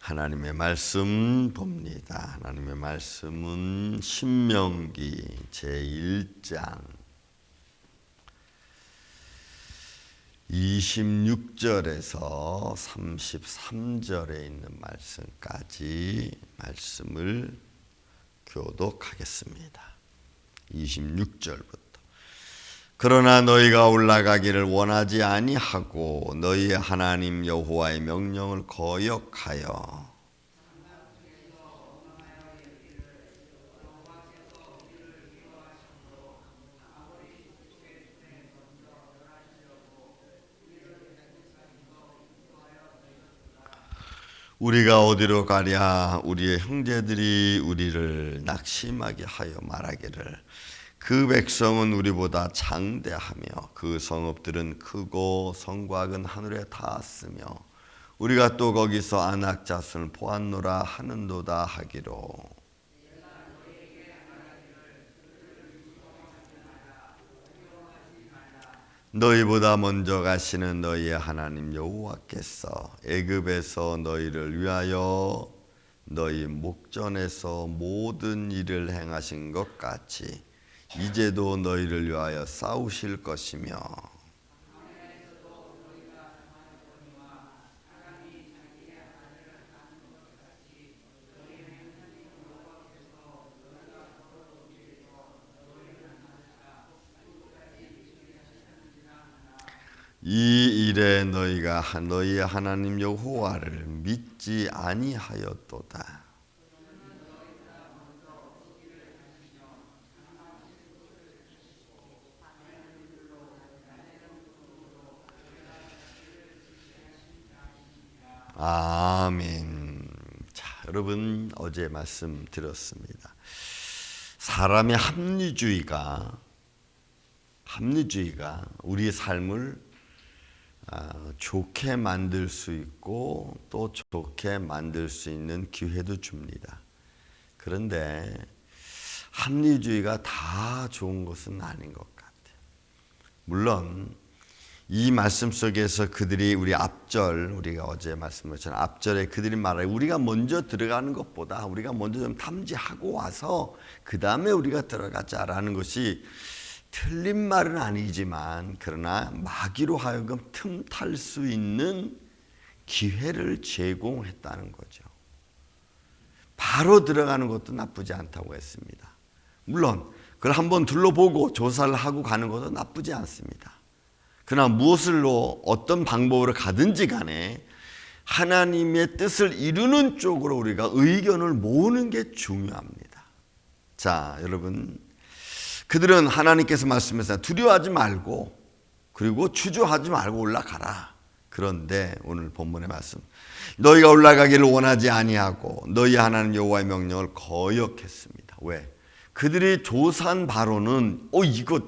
하나님의 말씀 봅니다. 하나님의 말씀은 신명기 제1장 26절에서 33절에 있는 말씀까지 말씀을 교독하겠습니다. 26절부터 그러나 너희가 올라가기를 원하지 아니하고 너희의 하나님 여호와의 명령을 거역하여 우리가 어디로 가랴 우리의 형제들이 우리를 낙심하게 하여 말하기를 그 백성은 우리보다 장대하며 그 성읍들은 크고 성곽은 하늘에 닿았으며 우리가 또 거기서 아낙 자손을 보았노라 하는도다 하기로 너희보다 먼저 가시는 너희의 하나님 여호와께서 애굽에서 너희를 위하여 너희 목전에서 모든 일을 행하신 것 같이 이제도 너희를 위하여 싸우실 것이며 이 일에 너희가 너희의 하나님 여호와를 믿지 아니하였도다. 아멘. 자, 여러분 어제 말씀 드렸습니다. 사람의 합리주의가 우리의 삶을 좋게 만들 수 있고 또 좋게 만들 수 있는 기회도 줍니다. 그런데 합리주의가 다 좋은 것은 아닌 것 같아요. 물론 이 말씀 속에서 그들이 우리가 어제 말씀드렸잖아요. 앞절에 그들이 말하여 우리가 먼저 들어가는 것보다 우리가 먼저 좀 탐지하고 와서 그 다음에 우리가 들어가자라는 것이 틀린 말은 아니지만 그러나 마귀로 하여금 틈탈 수 있는 기회를 제공했다는 거죠. 바로 들어가는 것도 나쁘지 않다고 했습니다. 물론 그걸 한번 둘러보고 조사를 하고 가는 것도 나쁘지 않습니다. 그러나 무엇으로 어떤 방법으로 가든지 간에 하나님의 뜻을 이루는 쪽으로 우리가 의견을 모으는 게 중요합니다. 자, 여러분 그들은 하나님께서 말씀하셨어요. 두려워하지 말고 그리고 주저하지 말고 올라가라. 그런데 오늘 본문의 말씀 너희가 올라가기를 원하지 아니하고 너희 하나님 여호와의 명령을 거역했습니다. 왜? 그들이 조사한 바로는 이거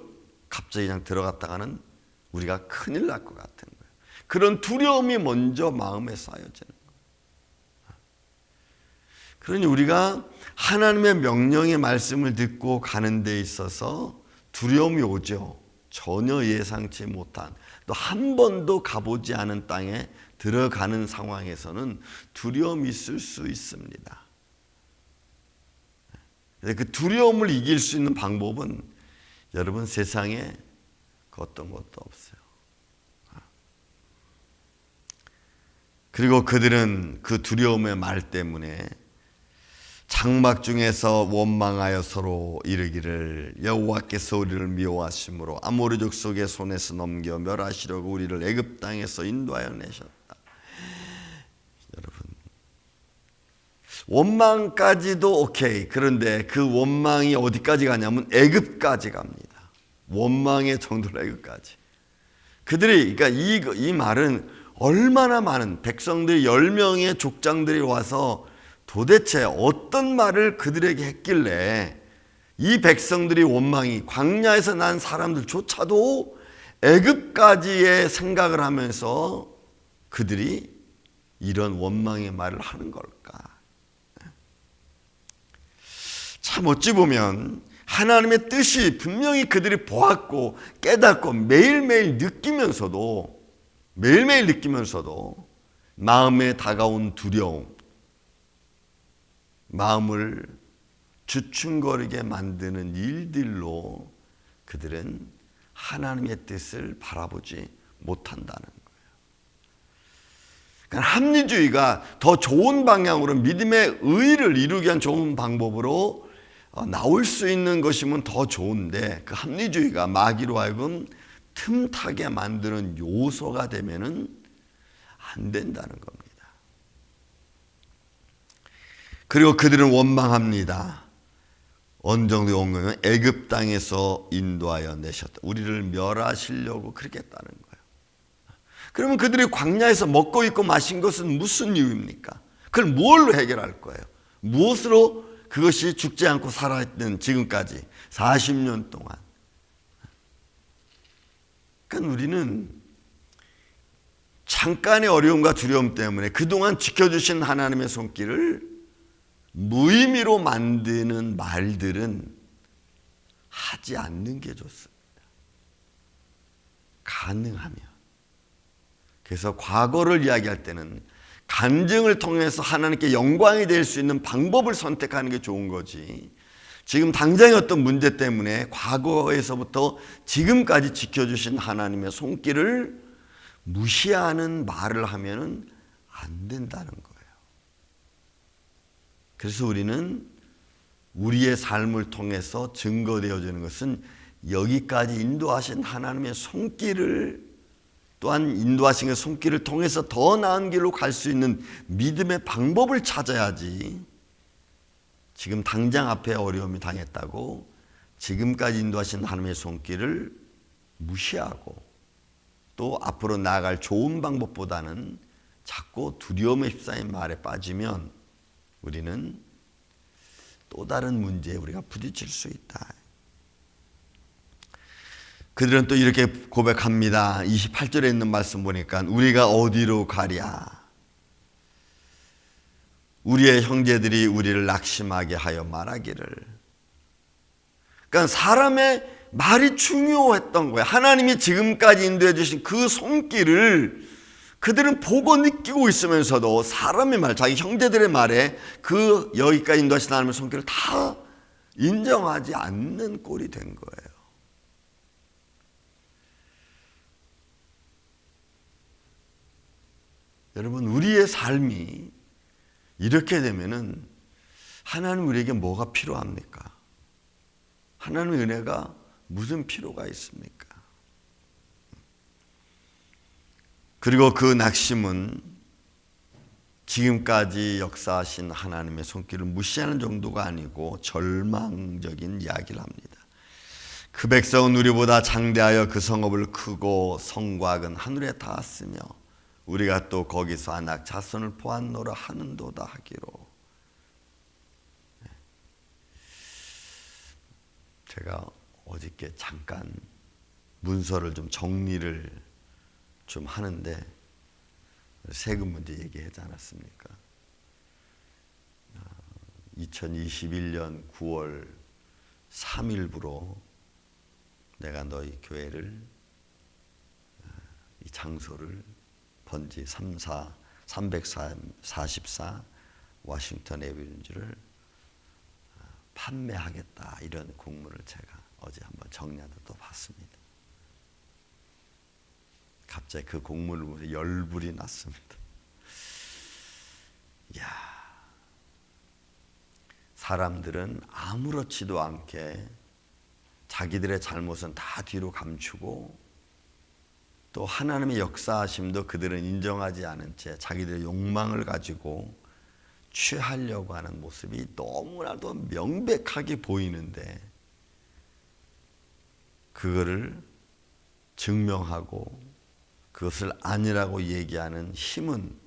갑자기 그냥 들어갔다가는 우리가 큰일 날 것 같은 거예요. 그런 두려움이 먼저 마음에 쌓여지는 거예요. 그러니 우리가 하나님의 명령의 말씀을 듣고 가는 데 있어서 두려움이 오죠. 전혀 예상치 못한 또 한 번도 가보지 않은 땅에 들어가는 상황에서는 두려움이 있을 수 있습니다. 그 두려움을 이길 수 있는 방법은 여러분 세상에 어떤 것도 없어요. 그리고 그들은 그 두려움의 말 때문에 장막 중에서 원망하여 서로 이르기를 여호와께서 우리를 미워하심으로 아모리족 속의 손에서 넘겨 멸하시려고 우리를 애굽 땅에서 인도하여 내셨다. 여러분 원망까지도 오케이. 그런데 그 원망이 어디까지 가냐면 애굽까지 갑니다. 원망의 정도로 애굽까지. 그들이 그러니까 이 말은 얼마나 많은 백성들이 10명의 족장들이 와서 도대체 어떤 말을 그들에게 했길래 이 백성들이 원망이 광야에서 난 사람들조차도 애굽까지의 생각을 하면서 그들이 이런 원망의 말을 하는 걸까? 참 어찌 보면 하나님의 뜻이 분명히 그들이 보았고 깨닫고 매일매일 느끼면서도 마음에 다가온 두려움 마음을 주춤거리게 만드는 일들로 그들은 하나님의 뜻을 바라보지 못한다는 거예요. 그러니까 합리주의가 더 좋은 방향으로 믿음의 의를 이루기 위한 좋은 방법으로 나올 수 있는 것이면 더 좋은데, 그 합리주의가 마귀로 하여금 틈타게 만드는 요소가 되면은 안 된다는 겁니다. 그리고 그들은 원망합니다. 어느 정도 원망은 애굽 땅에서 인도하여 내셨다. 우리를 멸하시려고 그렇게 했다는 거예요. 그러면 그들이 광야에서 먹고 있고 마신 것은 무슨 이유입니까? 그걸 뭘로 해결할 거예요? 무엇으로 그것이 죽지 않고 살아있는 지금까지 40년 동안. 그러니까 우리는 잠깐의 어려움과 두려움 때문에 그동안 지켜주신 하나님의 손길을 무의미로 만드는 말들은 하지 않는 게 좋습니다. 가능하면. 그래서 과거를 이야기할 때는 간증을 통해서 하나님께 영광이 될 수 있는 방법을 선택하는 게 좋은 거지, 지금 당장의 어떤 문제 때문에 과거에서부터 지금까지 지켜주신 하나님의 손길을 무시하는 말을 하면은 안 된다는 거예요. 그래서 우리는 우리의 삶을 통해서 증거되어지는 것은 여기까지 인도하신 하나님의 손길을, 또한 인도하신 그 손길을 통해서 더 나은 길로 갈 수 있는 믿음의 방법을 찾아야지, 지금 당장 앞에 어려움이 당했다고 지금까지 인도하신 하나님의 손길을 무시하고 또 앞으로 나아갈 좋은 방법보다는 자꾸 두려움에 휩싸인 말에 빠지면 우리는 또 다른 문제에 우리가 부딪힐 수 있다. 그들은 또 이렇게 고백합니다. 28절에 있는 말씀 보니까 우리가 어디로 가랴? 우리의 형제들이 우리를 낙심하게 하여 말하기를. 그러니까 사람의 말이 중요했던 거예요. 하나님이 지금까지 인도해 주신 그 손길을 그들은 보고 느끼고 있으면서도 사람의 말, 자기 형제들의 말에 그 여기까지 인도하신 하나님의 손길을 다 인정하지 않는 꼴이 된 거예요. 여러분, 우리의 삶이 이렇게 되면은 하나님 우리에게 뭐가 필요합니까? 하나님의 은혜가 무슨 필요가 있습니까? 그리고 그 낙심은 지금까지 역사하신 하나님의 손길을 무시하는 정도가 아니고 절망적인 이야기를 합니다. 그 백성은 우리보다 장대하여 그 성읍을 크고 성곽은 하늘에 닿았으며 우리가 또 거기서 아낙 자손을 보았노라 하는도다 하기로. 제가 어저께 잠깐 문서를 좀 정리를 좀 하는데 세금 문제 얘기하지 않았습니까? 2021년 9월 3일부로 내가 너희 교회를, 이 장소를 번지 344 워싱턴 애비뉴를 판매하겠다, 이런 공문을 제가 어제 한번 정리하다 또 봤습니다. 갑자기 그 공문을 보면서 열불이 났습니다. 이야, 사람들은 아무렇지도 않게 자기들의 잘못은 다 뒤로 감추고 또 하나님의 역사하심도 그들은 인정하지 않은 채 자기들의 욕망을 가지고 취하려고 하는 모습이 너무나도 명백하게 보이는데 그거를 증명하고 그것을 아니라고 얘기하는 힘은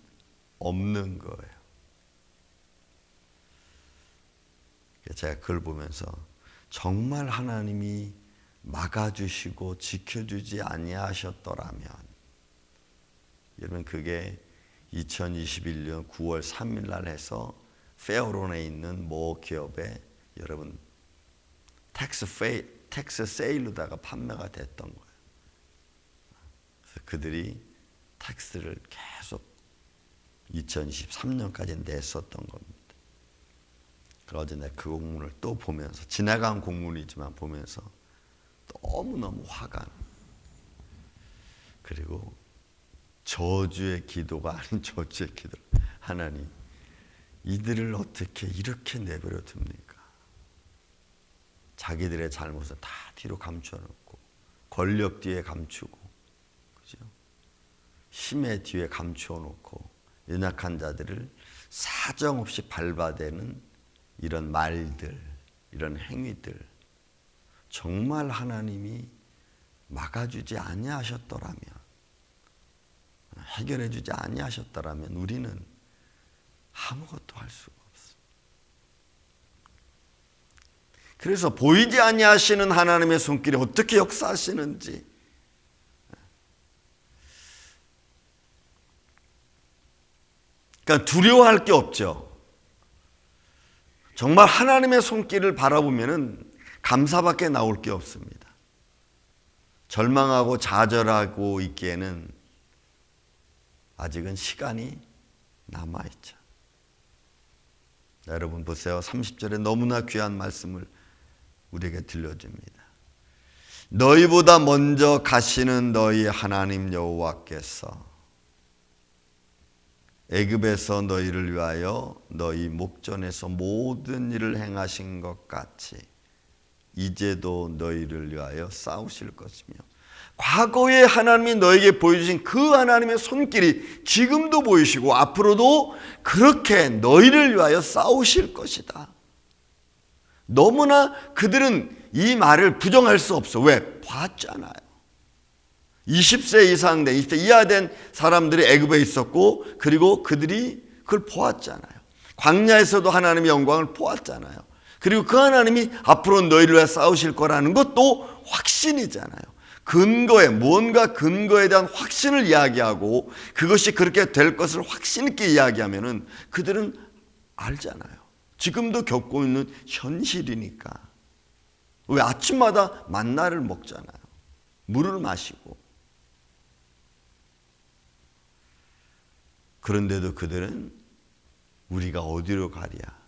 없는 거예요. 제가 그걸 보면서 정말 하나님이 막아주시고 지켜주지 아니하셨더라면, 여러분 그게 2021년 9월 3일 날 해서 페어론에 있는 모 기업에 여러분 텍스 세일로다가 판매가 됐던 거예요. 그래서 그들이 텍스를 계속 2023년까지 냈었던 겁니다. 어제 내가 그 공문을 또 보면서, 지나간 공문이지만 보면서 너무너무 화가 나. 그리고 저주의 기도가 아닌 저주의 기도. 하나님, 이들을 어떻게 이렇게 내버려 둡니까? 자기들의 잘못을 다 뒤로 감춰놓고, 권력 뒤에 감추고, 그죠? 힘의 뒤에 감춰놓고, 연약한 자들을 사정없이 밟아대는 이런 말들, 이런 행위들, 정말 하나님이 막아주지 아니하셨더라면, 해결해주지 아니하셨더라면 우리는 아무것도 할 수가 없어. 그래서 보이지 아니하시는 하나님의 손길이 어떻게 역사하시는지, 그러니까 두려워할 게 없죠. 정말 하나님의 손길을 바라보면은 감사밖에 나올 게 없습니다. 절망하고 좌절하고 있기에는 아직은 시간이 남아있죠. 여러분 보세요. 30절에 너무나 귀한 말씀을 우리에게 들려줍니다. 너희보다 먼저 가시는 너희 하나님 여호와께서 애굽에서 너희를 위하여 너희 목전에서 모든 일을 행하신 것 같이 이제도 너희를 위하여 싸우실 것이며, 과거에 하나님이 너에게 보여주신 그 하나님의 손길이 지금도 보이시고 앞으로도 그렇게 너희를 위하여 싸우실 것이다. 너무나 그들은 이 말을 부정할 수 없어. 왜? 봤잖아요. 20세 이상 된, 20세 이하 된 사람들이 애굽에 있었고, 그리고 그들이 그걸 보았잖아요. 광야에서도 하나님의 영광을 보았잖아요. 그리고 그 하나님이 앞으로 너희를 위해 싸우실 거라는 것도 확신이잖아요. 근거에, 무언가 근거에 대한 확신을 이야기하고 그것이 그렇게 될 것을 확신 있게 이야기하면은 그들은 알잖아요. 지금도 겪고 있는 현실이니까. 왜? 아침마다 만나를 먹잖아요. 물을 마시고. 그런데도 그들은 우리가 어디로 가랴?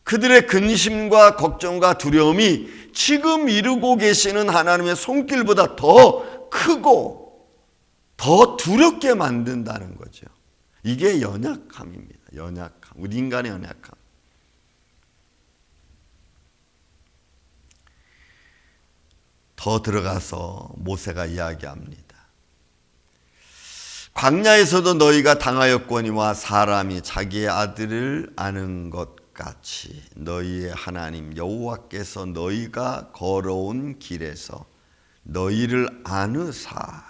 그들의 근심과 걱정과 두려움이 지금 이루고 계시는 하나님의 손길보다 더 크고 더 두렵게 만든다는 거죠. 이게 연약함입니다. 연약함. 우리 인간의 연약함. 더 들어가서 모세가 이야기합니다. 광야에서도 너희가 당하였거니와 사람이 자기의 아들을 아는 것 같이 너희의 하나님 여호와께서 너희가 걸어온 길에서 너희를 아느사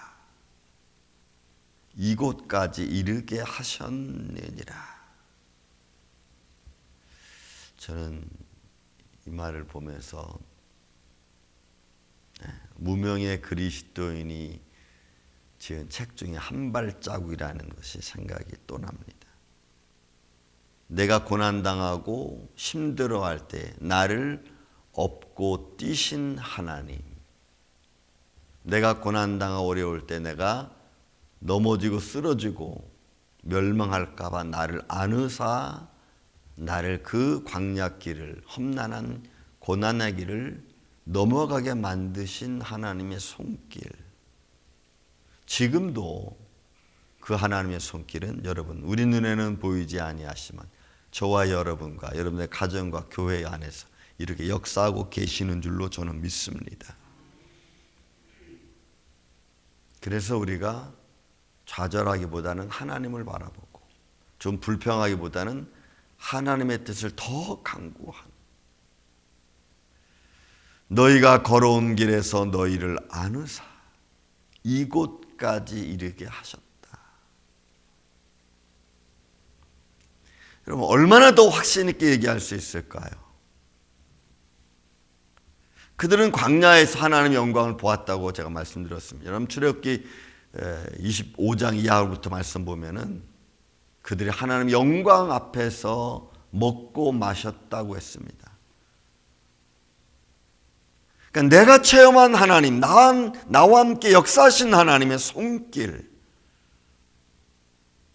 이곳까지 이르게 하셨느니라. 저는 이 말을 보면서 무명의 그리스도인이 지은 책 중에 한 발자국이라는 것이 생각이 또 납니다. 내가 고난당하고 힘들어할 때 나를 업고 뛰신 하나님, 내가 고난당하고 어려울 때 내가 넘어지고 쓰러지고 멸망할까 봐 나를 아느사 나를 그 광야길을, 험난한 고난의 길을 넘어가게 만드신 하나님의 손길, 지금도 그 하나님의 손길은 여러분 우리 눈에는 보이지 아니하지만 저와 여러분과 여러분의 가정과 교회 안에서 이렇게 역사하고 계시는 줄로 저는 믿습니다. 그래서 우리가 좌절하기보다는 하나님을 바라보고 좀 불평하기보다는 하나님의 뜻을 더 강구한, 너희가 걸어온 길에서 너희를 아느사 이곳까지 이르게 하셨다. 여러분 얼마나 더 확신 있게 얘기할 수 있을까요? 그들은 광야에서 하나님의 영광을 보았다고 제가 말씀드렸습니다. 여러분 출애굽기 25장 이하부터 말씀 보면은 그들이 하나님의 영광 앞에서 먹고 마셨다고 했습니다. 그러니까 내가 체험한 하나님, 나와 함께 역사하신 하나님의 손길,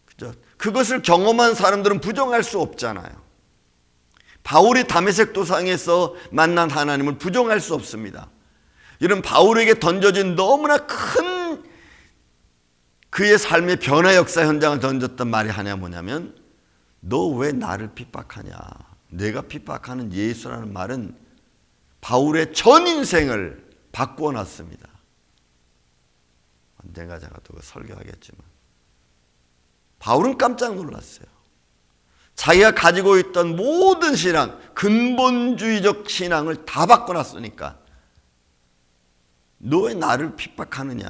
그죠? 그것을 경험한 사람들은 부정할 수 없잖아요. 바울이 다메섹 도상에서 만난 하나님을 부정할 수 없습니다. 이런 바울에게 던져진 너무나 큰 그의 삶의 변화 역사 현장을 던졌던 말이 하나 뭐냐면, 너 왜 나를 핍박하냐. 내가 핍박하는 예수라는 말은 바울의 전 인생을 바꾸어 놨습니다. 언젠가 제가 또 설교하겠지만 바울은 깜짝 놀랐어요. 자기가 가지고 있던 모든 신앙, 근본주의적 신앙을 다 바꿔놨으니까 너 왜 나를 핍박하느냐.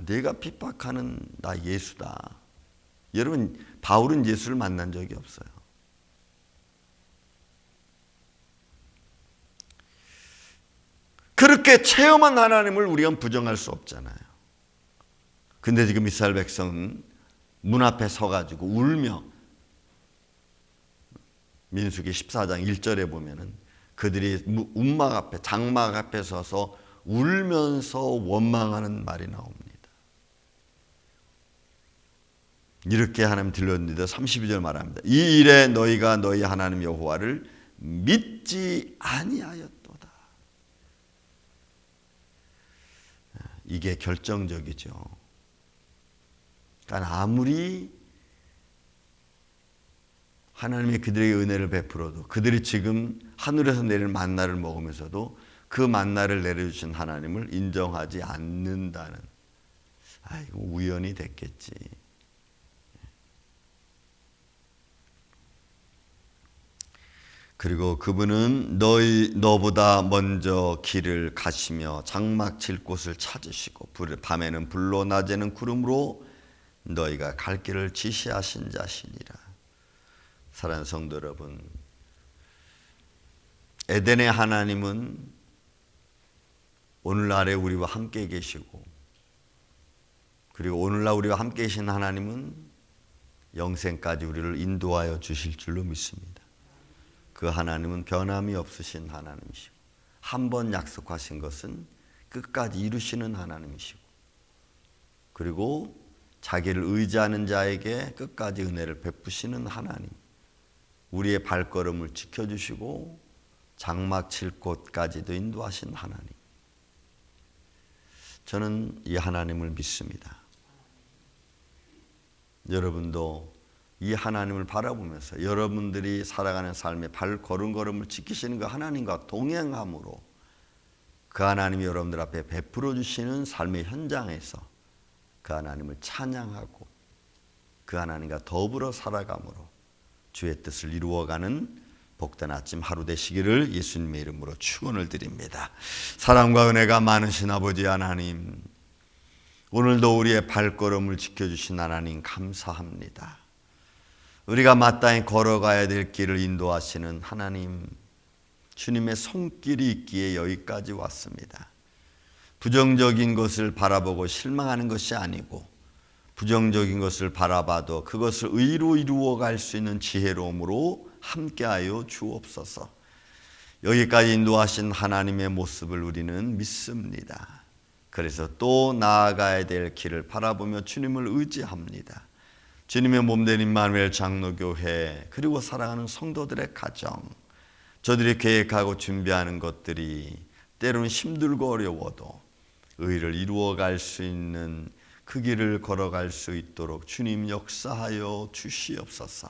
내가 핍박하는 나 예수다. 여러분, 바울은 예수를 만난 적이 없어요. 그렇게 체험한 하나님을 우리가 부정할 수 없잖아요. 근데 지금 이스라엘 백성은 문 앞에 서가지고 울며, 민수기 14장 1절에 보면은 그들이 운막 앞에, 장막 앞에 서서 울면서 원망하는 말이 나옵니다. 이렇게 하나님 들렸는데 32절 말합니다. 이 일에 너희가 너희 하나님 여호와를 믿지 아니하였도다. 이게 결정적이죠. 그러니까 아무리 하나님이 그들에게 은혜를 베풀어도, 그들이 지금 하늘에서 내릴 만나를 먹으면서도 그 만나를 내려주신 하나님을 인정하지 않는다는, 이거 우연이 됐겠지. 그리고 그분은 너보다 먼저 길을 가시며 장막 칠 곳을 찾으시고 밤에는 불로 낮에는 구름으로 너희가 갈 길을 지시하신 자시니라. 사랑하는 성도 여러분, 에덴의 하나님은 오늘날에 우리와 함께 계시고, 그리고 오늘날 우리와 함께 계신 하나님은 영생까지 우리를 인도하여 주실 줄로 믿습니다. 그 하나님은 변함이 없으신 하나님이시고, 한 번 약속하신 것은 끝까지 이루시는 하나님이시고, 그리고 자기를 의지하는 자에게 끝까지 은혜를 베푸시는 하나님, 우리의 발걸음을 지켜주시고 장막 칠 곳까지도 인도하신 하나님, 저는 이 하나님을 믿습니다. 여러분도 이 하나님을 바라보면서 여러분들이 살아가는 삶의 발걸음걸음을 지키시는 그 하나님과 동행함으로 그 하나님이 여러분들 앞에 베풀어 주시는 삶의 현장에서 그 하나님을 찬양하고 그 하나님과 더불어 살아감으로 주의 뜻을 이루어가는 복된 아침 하루 되시기를 예수님의 이름으로 축원을 드립니다. 사랑과 은혜가 많으신 아버지 하나님, 오늘도 우리의 발걸음을 지켜주신 하나님 감사합니다. 우리가 마땅히 걸어가야 될 길을 인도하시는 하나님, 주님의 손길이 있기에 여기까지 왔습니다. 부정적인 것을 바라보고 실망하는 것이 아니고, 부정적인 것을 바라봐도 그것을 의로 이루어갈 수 있는 지혜로움으로 함께하여 주옵소서. 여기까지 인도하신 하나님의 모습을 우리는 믿습니다. 그래서 또 나아가야 될 길을 바라보며 주님을 의지합니다. 주님의 몸된 임마누엘 장로교회, 그리고 사랑하는 성도들의 가정, 저들이 계획하고 준비하는 것들이 때로는 힘들고 어려워도 의를 이루어갈 수 있는 그 길을 걸어갈 수 있도록 주님 역사하여 주시옵소서.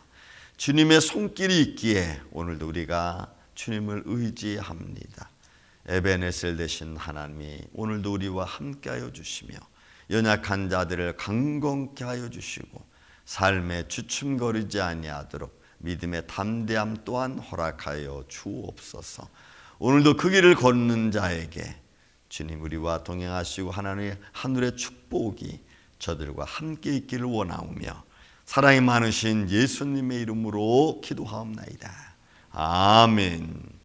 주님의 손길이 있기에 오늘도 우리가 주님을 의지합니다. 에베네셀 되신 하나님이 오늘도 우리와 함께하여 주시며 연약한 자들을 강건케 하여 주시고 삶에 주춤거리지 아니하도록 믿음의 담대함 또한 허락하여 주옵소서. 오늘도 그 길을 걷는 자에게 주님 우리와 동행하시고 하나님의 하늘의 축복이 저들과 함께 있기를 원하오며 사랑이 많으신 예수님의 이름으로 기도하옵나이다. 아멘.